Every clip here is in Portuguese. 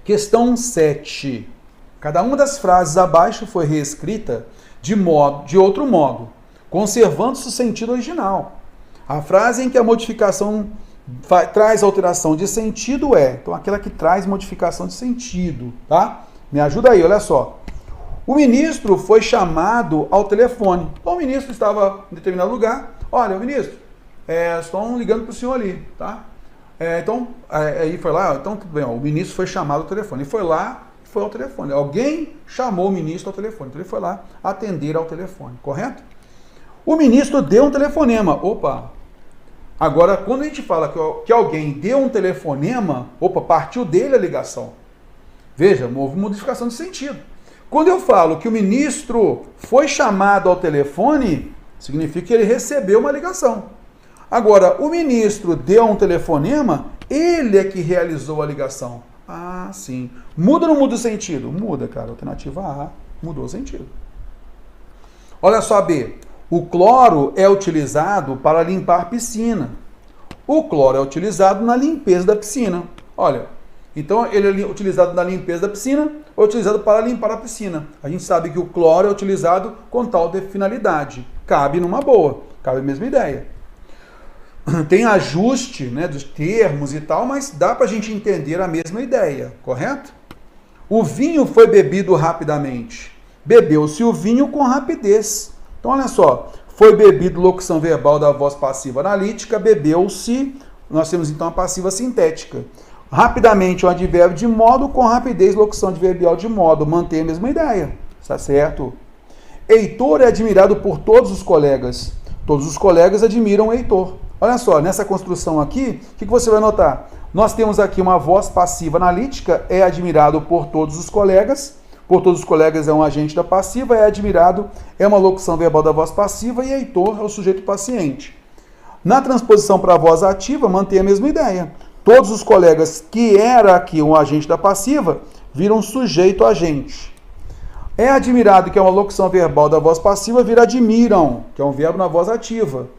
Questão 7. Cada uma das frases abaixo foi reescrita de outro modo, conservando-se o sentido original. A frase em que a modificação traz alteração de sentido é, então, aquela que traz modificação de sentido, tá? Me ajuda aí, olha só. O ministro foi chamado ao telefone. Então, o ministro estava em determinado lugar. Olha, o ministro, estão ligando para o senhor ali, tá? Aí foi lá, então tudo bem, ó, o ministro foi chamado ao telefone. Ele foi lá, foi ao telefone. Alguém chamou o ministro ao telefone. Então ele foi lá atender ao telefone, correto? O ministro deu um telefonema. Opa! Agora, quando a gente fala que alguém deu um telefonema, partiu dele a ligação. Veja, houve modificação de sentido. Quando eu falo que o ministro foi chamado ao telefone, significa que ele recebeu uma ligação. Agora, o ministro deu um telefonema, ele é que realizou a ligação. Ah, sim. Muda ou não muda o sentido? Muda, cara. Alternativa A mudou o sentido. Olha só, B. O cloro é utilizado para limpar piscina. O cloro é utilizado na limpeza da piscina. Olha, então ele é utilizado na limpeza da piscina ou é utilizado para limpar a piscina. A gente sabe que o cloro é utilizado com tal de finalidade. Cabe numa boa. Cabe a mesma ideia. Tem ajuste, né, dos termos e tal, mas dá para a gente entender a mesma ideia, correto? O vinho foi bebido rapidamente. Bebeu-se o vinho com rapidez. Então, olha só. Foi bebido, locução verbal da voz passiva analítica. Bebeu-se, nós temos então a passiva sintética. Rapidamente, o advérbio de modo, com rapidez, locução adverbial de modo. Mantém a mesma ideia, está certo? Heitor é admirado por todos os colegas. Todos os colegas admiram o Heitor. Olha só, nessa construção aqui, o que você vai notar? Nós temos aqui uma voz passiva analítica, é admirado por todos os colegas. Por todos os colegas é um agente da passiva, é admirado, é uma locução verbal da voz passiva e Heitor é o sujeito paciente. Na transposição para a voz ativa, mantém a mesma ideia. Todos os colegas, que era aqui um agente da passiva, viram sujeito agente. É admirado, que é uma locução verbal da voz passiva, vira admiram, que é um verbo na voz ativa.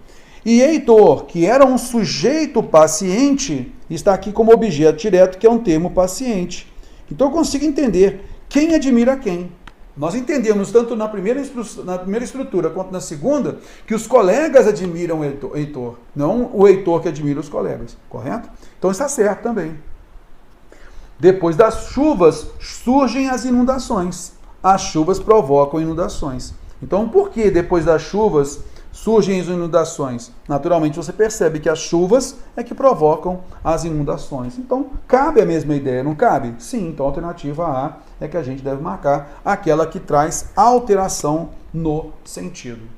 E Heitor, que era um sujeito paciente, está aqui como objeto direto, que é um termo paciente. Então eu consigo entender quem admira quem. Nós entendemos, tanto na primeira estrutura quanto na segunda, que os colegas admiram o Heitor, não o Heitor que admira os colegas, correto? Então está certo também. Depois das chuvas, surgem as inundações. As chuvas provocam inundações. Então, por que depois das chuvas surgem as inundações? Naturalmente, você percebe que as chuvas é que provocam as inundações. Então, cabe a mesma ideia, não cabe? Sim, então a alternativa A é que a gente deve marcar aquela que traz alteração no sentido.